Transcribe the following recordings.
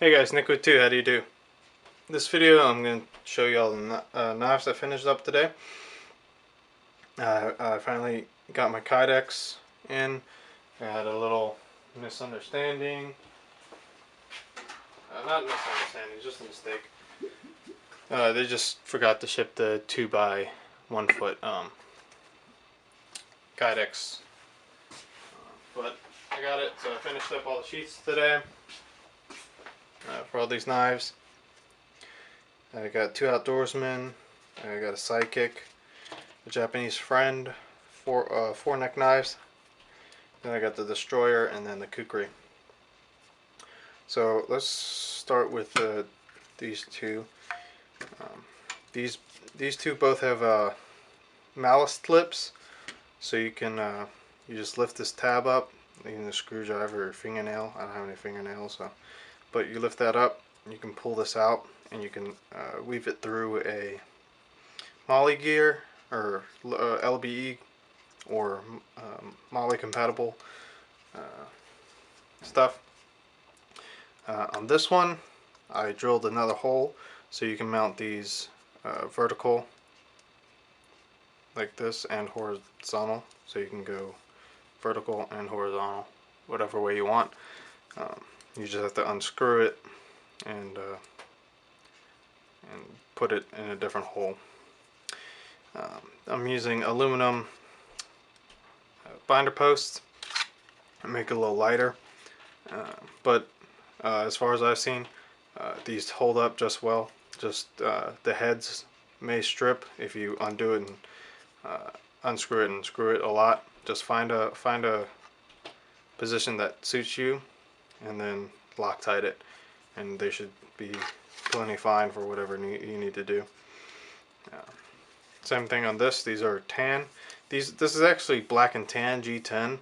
Hey guys, Nick with 2, how do you do? This video I'm going to show you all the knives I finished up today. I finally got my Kydex in. I had a little misunderstanding. Not misunderstanding, just a mistake. They just forgot to ship the 2 by 1 foot Kydex. But I got it, so I finished up all the sheets today for all these knives. I got 2 outdoorsmen, I got a sidekick, a Japanese friend, 4 neck knives, then I got the destroyer, and then the kukri. So let's start with these two. These two both have malice clips, so you can you just lift this tab up using a screwdriver or fingernail. I don't have any fingernails, but you lift that up, you can pull this out, and you can weave it through a MOLLE gear or LBE or MOLLE compatible stuff. On this one, I drilled another hole so you can mount these vertical like this and horizontal, so you can go vertical and horizontal whatever way you want. You just have to unscrew it and put it in a different hole. I'm using aluminum binder posts to make it a little lighter, but as far as I've seen, these hold up just well. Just the heads may strip if you undo it and unscrew it and screw it a lot. Just find a position that suits you and then Loctite it, and they should be plenty fine for whatever you need to do. Same thing on this. These are tan. This is actually black and tan G10.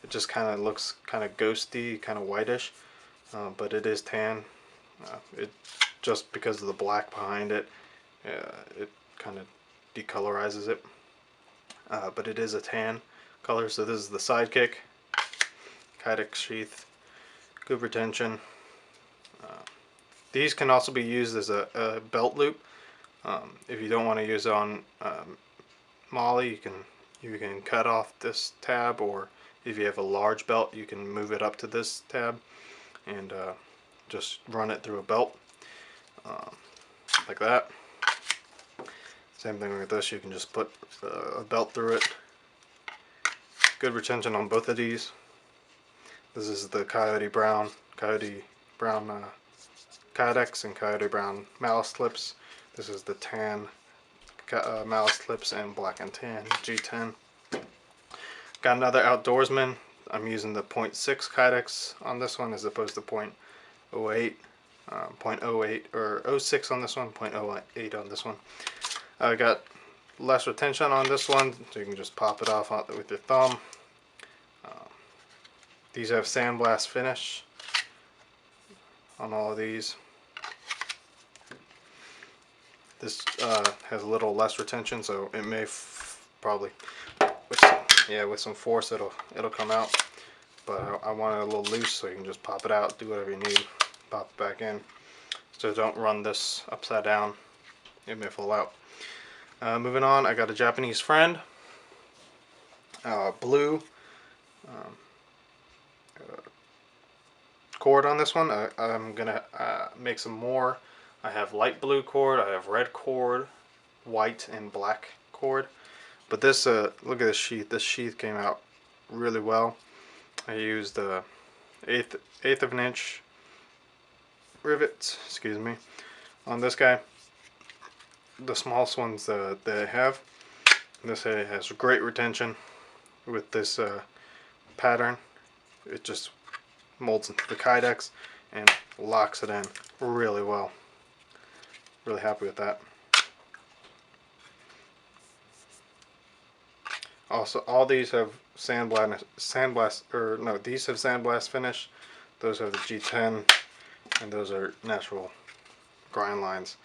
It just kind of looks kind of ghosty, kind of whitish, but it is tan. It just because of the black behind it, it kind of decolorizes it. But it is a tan color. So this is the sidekick, Kydex sheath, good retention. These can also be used as a belt loop. If you don't want to use it on MOLLE, you can cut off this tab, or if you have a large belt, you can move it up to this tab and just run it through a belt like that. Same thing with this. You can just put a belt through it. Good retention on both of these. This is the Coyote Brown Kydex and Coyote Brown malice clips. This is the tan malice clips and black and tan G10. Got another outdoorsman. I'm using the 0.6 Kydex on this one as opposed to 0.08, 0.08 or 06 on this one, 0.08 on this one. I got less retention on this one, so you can just pop it off with your thumb. These have sandblast finish on all of these. This has a little less retention, so it may probably, with some force, it'll come out. But I want it a little loose, so you can just pop it out, do whatever you need, pop it back in. So don't run this upside down; it may fall out. Moving on, I got a Japanese friend, blue cord on this one. I'm gonna make some more. I have light blue cord, I have red cord, white and black cord. But this, look at this sheath. This sheath came out really well. I used eighth of an inch rivets, excuse me, on this guy. The smallest ones that I have. This has great retention with this pattern. It just molds into the Kydex and locks it in really well. Really happy with that. Also, all these have these have sandblast finish. Those have the G10, and those are natural grind lines.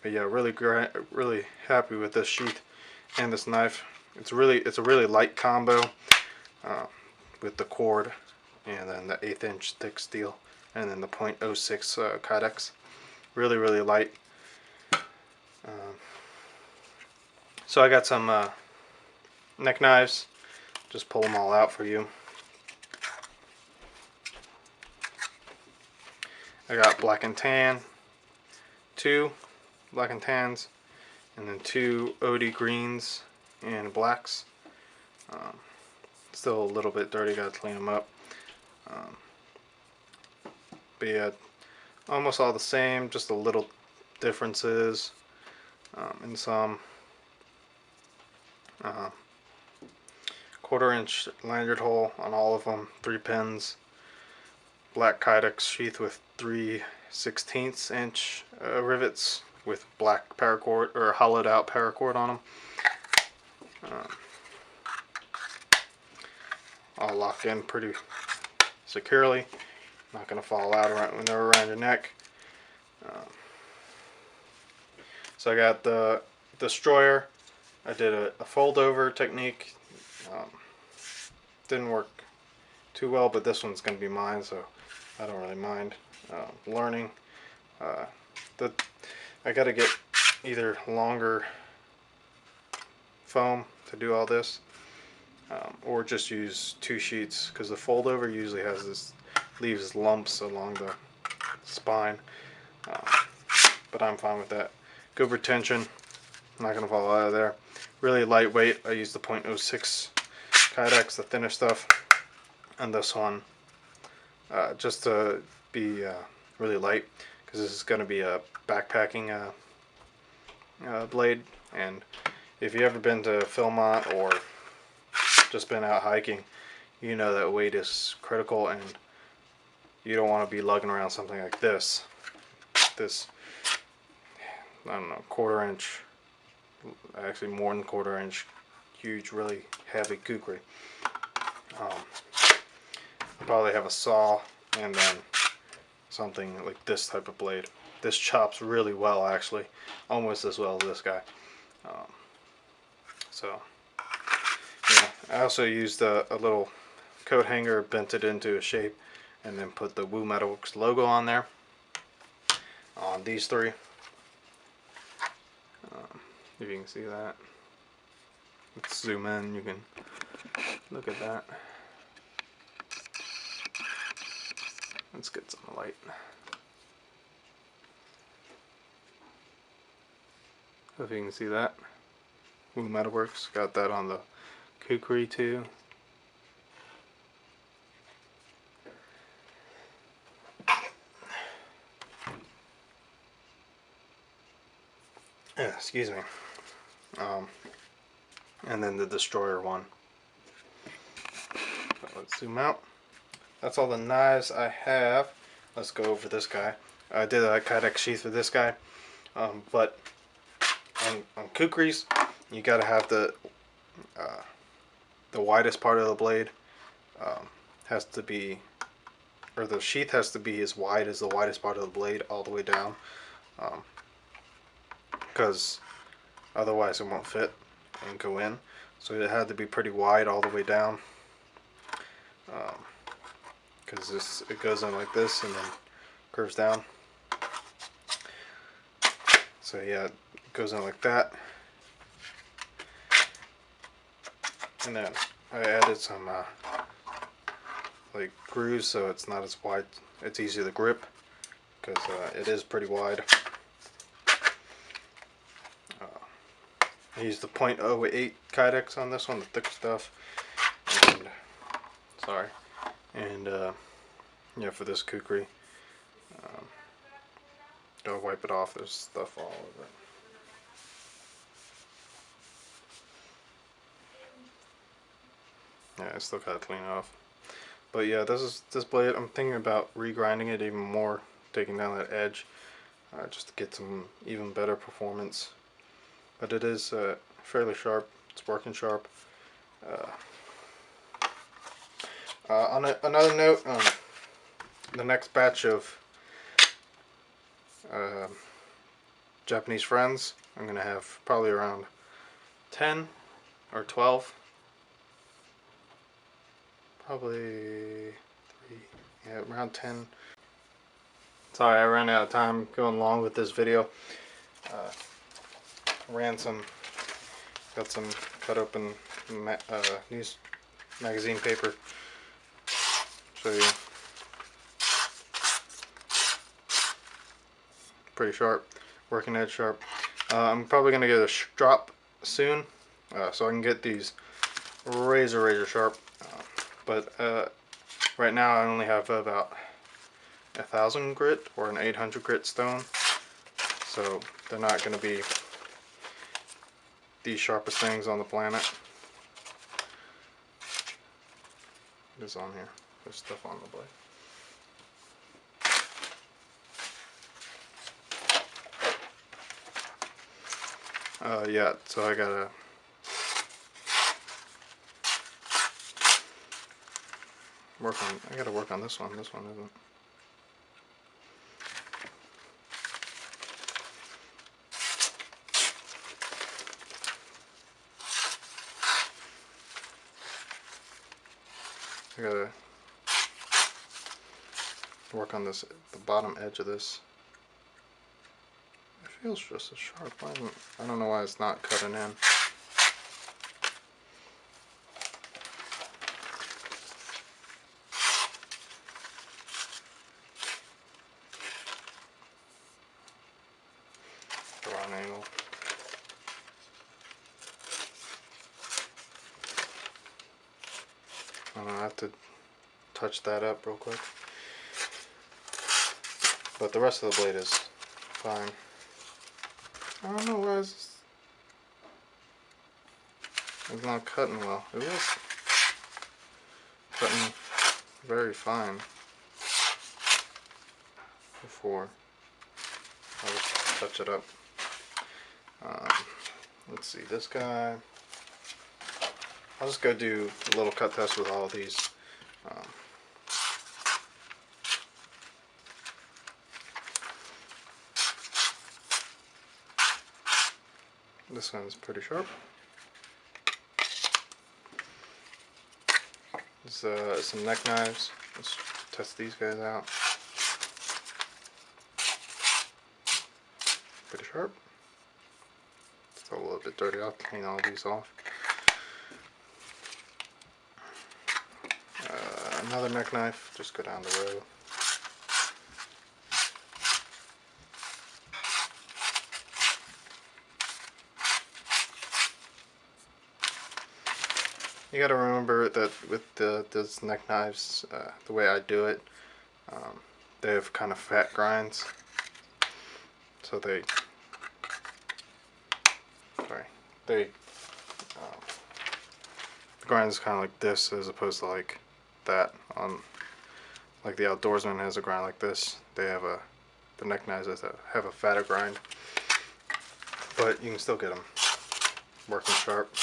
But yeah, really happy with this sheath and this knife. It's a really light combo with the cord and then the 1/8 inch thick steel. and then the .06 Kydex. Really light. So I got some neck knives. Just pull them all out for you. I got black and tan, 2 black and tans, and then 2 OD greens and blacks. Still a little bit dirty, gotta clean them up. But yeah, almost all the same, just a little differences in some. 1/4-inch lanyard hole on all of them, 3 pins. Black Kydex sheath with 3/16-inch rivets with black paracord or hollowed out paracord on them. All locked in pretty securely. Not going to fall out when they're around your neck. So I got the destroyer. I did a fold over technique. Didn't work too well, but this one's going to be mine, so I don't really mind learning. I got to get either longer foam to do all this, or just use 2 sheets, because the fold over usually leaves lumps along the spine, but I'm fine with that. Good retention, not going to fall out of there. Really lightweight. I use the .06 Kydex, the thinner stuff, and this one just to be really light, because this is going to be a backpacking blade. And if you've ever been to Philmont or just been out hiking, you know that weight is critical, and you don't want to be lugging around something like this. I don't know, 1/4-inch, actually more than 1/4-inch, huge, really heavy kukri. I'll probably have a saw and then something like this type of blade. This chops really well, actually, almost as well as this guy. So yeah, I also used a little coat hanger, bent it into a shape, and then put the Woo Metalworks logo on there on these 3. If you can see that. Let's zoom in, you can look at that. Let's get some light. If you can see that. Woo Metalworks, got that on the kukri too. Yeah, excuse me. And then the destroyer one. So let's zoom out. That's all the knives I have. Let's go over this guy. I did a Kydex sheath with this guy, but on kukris, you gotta have the widest part of the blade has to be, or the sheath has to be as wide as the widest part of the blade all the way down, because otherwise it won't fit and go in. So it had to be pretty wide all the way down, because it goes in like this and then curves down. So yeah, it goes in like that. And then I added some like grooves, so it's not as wide. It's easier to grip, because it is pretty wide. I used the .08 Kydex on this one, the thick stuff. And sorry. And yeah, for this kukri, gotta wipe it off. There's stuff all over it. Yeah, I still gotta clean it off. But yeah, this blade, I'm thinking about regrinding it even more, taking down that edge, just to get some even better performance. But it is fairly sharp. It's working sharp. On another note, the next batch of Japanese friends, I'm gonna have probably around 10 or 12. Probably 3, yeah, around 10. Sorry, I ran out of time going along with this video. Got some cut open news magazine paper. Show you. Pretty sharp, working edge sharp. I'm probably gonna get a strop soon, so I can get these razor sharp. But right now I only have about 1,000 grit or an 800 grit stone, so they're not going to be the sharpest things on the planet. What is on here? There's stuff on the blade. Yeah, so I gotta work on this one. This one isn't. I gotta work on this, the bottom edge of this. It feels just as sharp. I don't know why it's not cutting in. The wrong angle. I have to touch that up real quick. But the rest of the blade is fine. I don't know why it's not cutting well. It was cutting very fine before. I'll just touch it up. Let's see, this guy. I'll just go do a little cut test with all of these. This one's pretty sharp. There's some neck knives. Let's test these guys out. Pretty sharp. It's a little bit dirty. I'll clean all these off. Another neck knife. Just go down the row. You gotta remember that with those neck knives, the way I do it, they have kind of fat grinds, so the grind is kind of like this as opposed to like that. Like the Outdoorsman has a grind like this. They have the neck knives have a fatter grind, but you can still get them working sharp.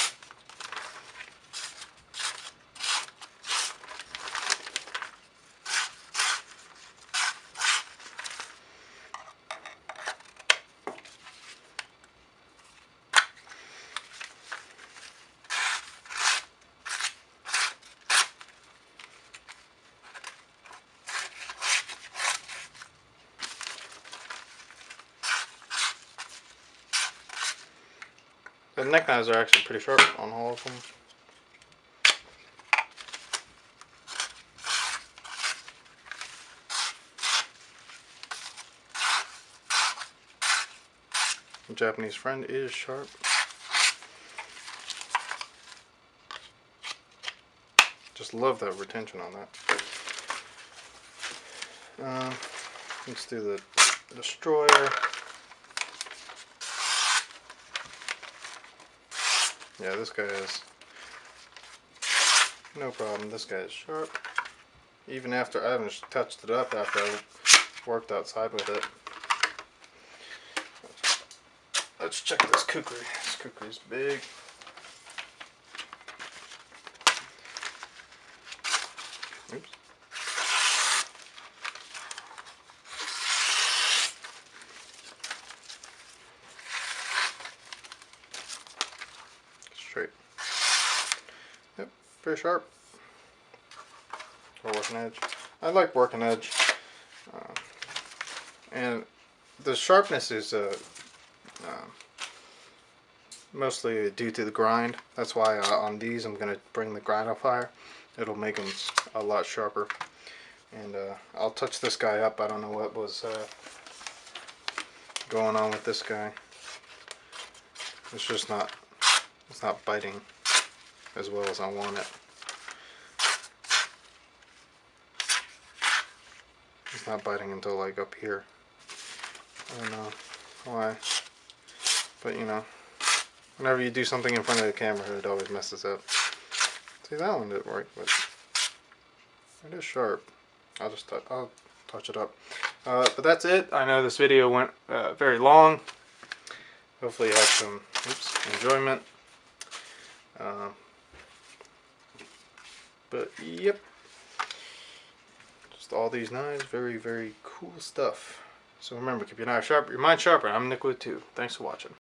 The neck knives are actually pretty sharp on all of them. The Japanese friend is sharp. Just love that retention on that. Let's do the Destroyer. Yeah, this guy is no problem. This guy is sharp. Even after I haven't touched it up after I worked outside with it. Let's check this kukri. This kukri is big. Oops. Straight. Yep, very sharp. For working edge. I like working edge. And the sharpness is mostly due to the grind. That's why on these I'm going to bring the grind up higher. It'll make them a lot sharper. And I'll touch this guy up. I don't know what was going on with this guy. It's just not, it's not biting as well as I want it. It's not biting until like up here. I don't know why, but you know, whenever you do something in front of the camera, it always messes up. See, that one didn't work, but it is sharp. I'll touch it up. But that's it. I know this video went very long. Hopefully you had some enjoyment. But yep, just all these knives, very, very cool stuff. So remember, keep your knife sharp, your mind sharp, and I'm Nick Wood too. Thanks for watching.